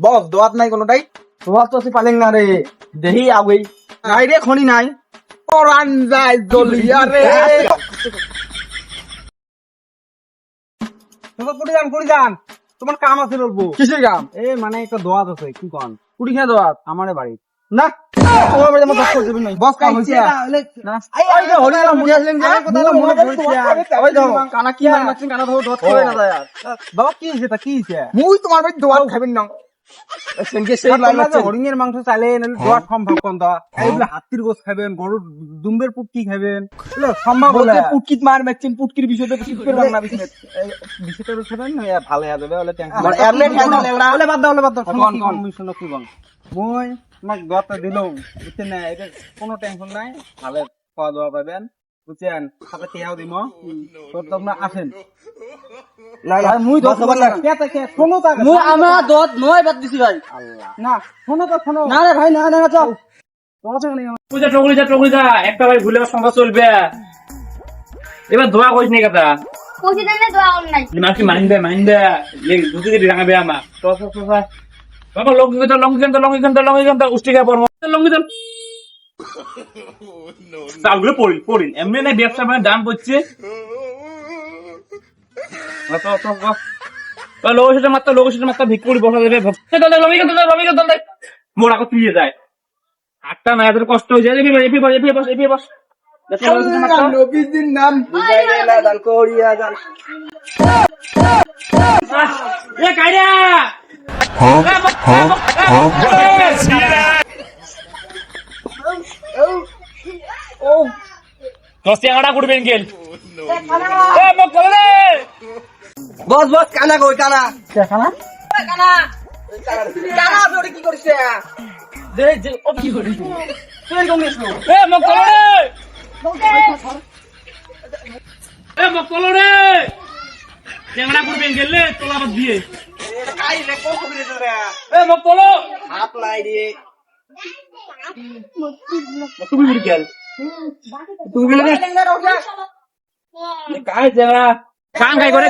বস দোয়াত নাই কোনোটাই? তোমার তো পালেন না রে, দেহি আগুই নাই রে, খনি নাই। পরান যায় জ্বলিয়া রে। কুড়ি যান, তোমার কাম আছে বলবো। কিসের কাম? এ মানে একটা দোয়াত আছে, কি কন? কুড়ি খেয়ে দোয়াত? আমার বাড়ি না, তোমার বাড়ি আমার দোষ করে দেবেন নাই। বস কাম হয়েছে না। ওই যে হরিরাম বুঝে আসলেন যে মনে পড়ছে। ওই ধরো কানা কি মারছেন, কানা ধরো দোয়াত করে না যায় আর। বাবা কি হয়েছে তা, কি হয়েছে? মুই তোমার বাড়ি দোয়াত খাবেন না। সেনকে সেই লাইন আছে। হরিণের মাংস চাইলে নাহলে দোয়াত সম্ভব কোন দা? এইগুলো হাতির গোস খাবেন, গরুর দুম্বের পুটকি খাবেন, এগুলো সম্ভব হলে বলতে পুটকিত মার মারছেন, পুটকির বিষয়টা কি করবেন না বিছনে? বিষয়টা খাবেন না, ভালো হয়ে যাবে। ওলে টেনশন আমার এমনে ঠান্ডা লেগড়া। ওলে বাদ দাও, ওলে বাদ দাও। কোন, কোন কোন? কোন মিশন কি কোন? মই তোমাক দোয়াত দিলাম, বুঝছেন না? এটা কোনো টেনশন নাই, ভালো খাওয়া দাওয়া পাবেন, বুঝছেন? সাথে টিয়াও দিমো, তো তোমরা আসেন। না না, মুই দোষ হবার লাগে। কে শোনো তা, মুই আমার দোয়াত নয় বাদ দিছি ভাই। আল্লাহ না, শোনো তো, শোনো। না রে ভাই, না না চল। তোমার সঙ্গে নেই আমার। টুকরি যা একটা ভাই ভুলে সংখ্যা চলবে। এবার ধোয়া কইস নি কথা প্রতিদিনে দোয়া অনলাইন মাকে মাইনবে দুটি দিদি রাঙাবে আমার বাবা লঙ্গি উষ্টি খাই পড়বো লঙ্গি চালগুলো পড়িন এমনি নাই ব্যবসা মানে দাম করছে লোকের সাথে মাত্র ভিক করে বসা যাবে মোড়া তুই যায় আটটা না এত কষ্ট হয়ে যায় এপি বস নবীজির নাম বুঝাইলে না দান করিয়া যান। এ কাইরা করবেন গেল বস বস কানা কই কানা কানা কানা কানা আপনি কি করছে? কি করি তুই কোন গেছো? এ মকলো রে চ্যাংড়া করবেন গেলে তোলা বাদ দিয়ে কাই রে কোন কবি রে? এ মকলো হাত লাই দিয়ে তুমি বুড়ি গেল তুমি গেলে কাই চ্যাংড়া গান গাই করে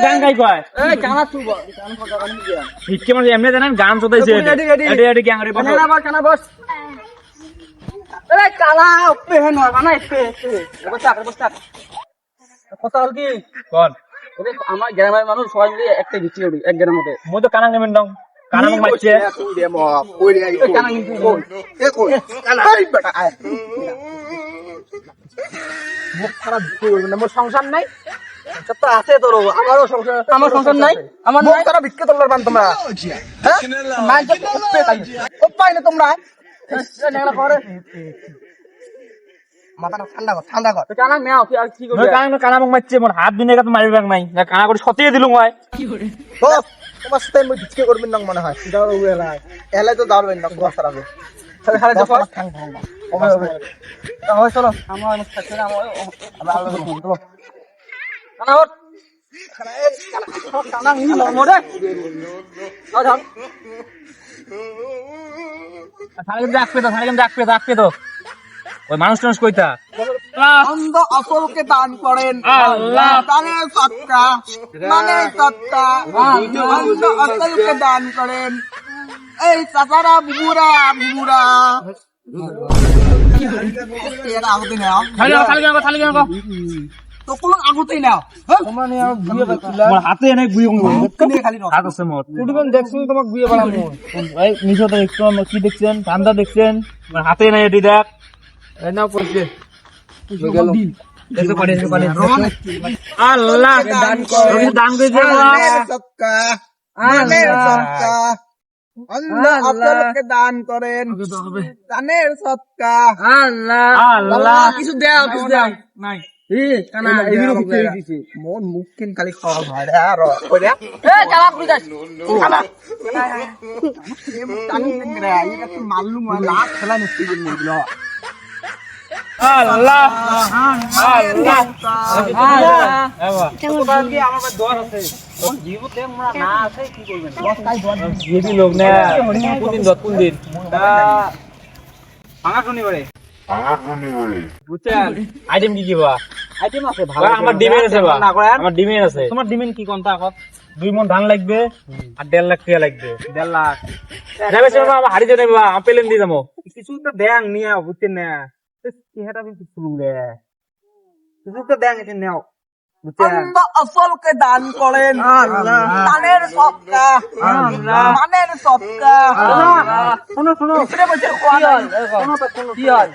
এই কানা তুই বল কানা কথা কানি দিয়া ভিক্ষে মানে এমনি জানেন গান চোদাইছে এডি গ্যাং রে বস কানা বস এই কানা উপে হে নয় বানা উপে বস কথা হল কি কোন আমার গ্রামের মানুষ সবাই মিলে একটা ভিত্তি করি এক গ্রামের মধ্যে মই তো কানা নেবেন দং কানা মোক মারছে কানা কিন্তু কই এ কই কানা এই বেটা আয় মুখ খারাপ ভিত্তি করবেন না মোর সংসার নাই সব তো আছে তোর আমারও সংসার আমার সংসার নাই আমার মুখ খারাপ ভিক্ষে তোলার বান তোমরা হ্যাঁ নাই যে উপে তাই উপায় না তোমরা নেগলা করে মাথাটা ঠান্ডা কর কানা মেও কি আর কি করবে কানা মোক মারছে মোর হাত দিনে কাছে মারিবে নাই না কানা করে সতিয়ে দিলুম হয় তো তোমার সাথে আমি ভিক্ষে করবেন না মনে হয় দাও এলাই এলাই তো দাঁড়বেন না বস রাখবে তাহলে খালি দেখো হবে হবে তাহলে চলো আমার সাথে আমরা আলাদা করব চলো কানা ওঠ কানা নি মরে আ যাও থাকবে তো ওই মানুষ টানুষ কইতা অন্ধ অসলকে দান করেন আল্লাহ। দানের সৎকা মানে সৎকা অন্ধ অসলকে দান করেন এই চাচারা বুবুরা এরা আগুতে নাও থালি কেন তো কোনো আগুতেই নাও তোমরা নিয়ে আমার বিয়ে বাচ্চিলা মোর হাতে এনে গুই মুখে খালি নাও হাত আছে মোর কুড়িবেন দেখছেন তোমাকে বিয়ে বাড়াবো। এই নিশোটা একটু কি দেখছেন ঠান্ডা দেখছেন মোর হাতে এনে এটি দেখ এই নাও পড়ছে আল্লাহ দান করেন দান করে দানের সৎকা দানের সৎকা অন্ধ অসলকে দান করেন দানের সৎকা আল্লাহ কিছু দাও নাই মন মুখ কিন খালি খাওয়া হয় রে আর কইরা এ চালা কই যাস চালা টানি রে এটা কি মালুম লাখ খেলা নিতে দিল আল্লাহ আল্লাহ আমার দোয়ার আছে, কোন জীবতে আমরা না আছে কি করবেন? যদি লোক না কোন দিন ভাঙা শনিবারে বুঝছেন আইটেম কি কি বা আইটেম আছে ভালো। আমার ডিমের আছে বা না করেন আমার ডিমের আছে তোমার ডিমেন কি কোনটা এখন? 2 মন ধান লাগবে আর 1.5 লাখ টাকা লাগবে 1.5 লাখ যাবে সে বাবা হাড়ি যাবে বাবা আমি প্লেন দিয়ে যাবো কিছু তো দেন নিয়ে বুঝছেন না চেহারা কিন্তু শুরু রে কিছু তো দেন এসে নেও বুঝছেন আল্লাহ আসলকে দান করেন আল্লাহ। দানের সবকা আল্লাহ। মানের সবকা শোনো শোনো পিছনে বসে কোয়া নাই। কি হয়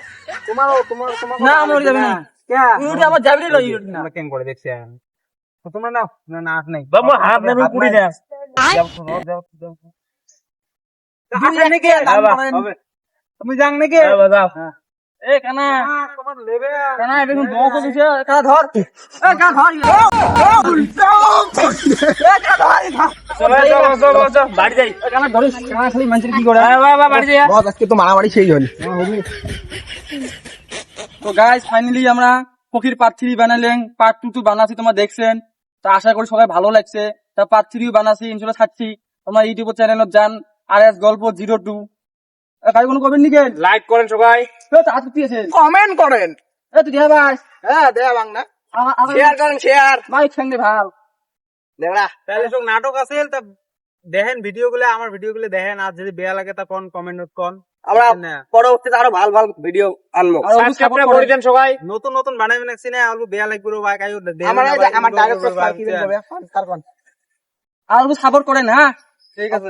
না আমরা যাবি না ইউটি আমার যাবি না ইউটি না আমরা কেন করে দেখছেন তো তোমরা নাও না না আস নাই বাবা হাত নেবে পুরি না যাও শোনো যাও যাও দুই নাকি দান বাবা, করেন হবে তুমি যাং নাকি বাবা যাও এ কানা তোমার লেবে কানা এটা কিন্তু দোষ হইছে কানা ধর এ কানা ধর চলো বাড়ি যাই কানা ধরিস কানা খালি মানুষের কি করে বাবা বাড়ি যাই বস আজকে তো মারামারি সেই হল তো গাইস ফাইনালি আমরা ফকির পার্ট 3 বানালেন পার্ট 2 তো বানাছি তোমরা দেখছেন তো আশা করি সবাই ভালো লাগছে তা পার্ট 3 বানাছি ইনশাআল্লাহ থাকছি তোমরা ইউটিউব চ্যানেলত যান আরএস গল্প 02 ভাই কোনো কমেন্ট নিকে লাইক করেন সবাই হাত দিয়েছে কমেন্ট করেন এ তুই দেয়া ভাই হ্যাঁ দেয়া বাংলা শেয়ার করেন শেয়ার ভাই সঙ্গে ভাল দেড়া তাহলে সব নাটক আছে তা দেখেন ভিডিও গুলো আমার ভিডিও গুলো দেখেন আর যদি বেয়া লাগে তা কোন কমেন্ট কোন আমরা না পরবর্তীতে আরো ভালো ভালো ভিডিও আনবো সাবস্ক্রাইব করে দেন সবাই নতুন নতুন বানাবেন নাকি না অল্প বেয়া লাগবে ভাই কাই আমার ডাইরেক্ট সাবস্ক্রাইব কি দেবে আর সাপোর্ট করেন হ্যাঁ ঠিক আছে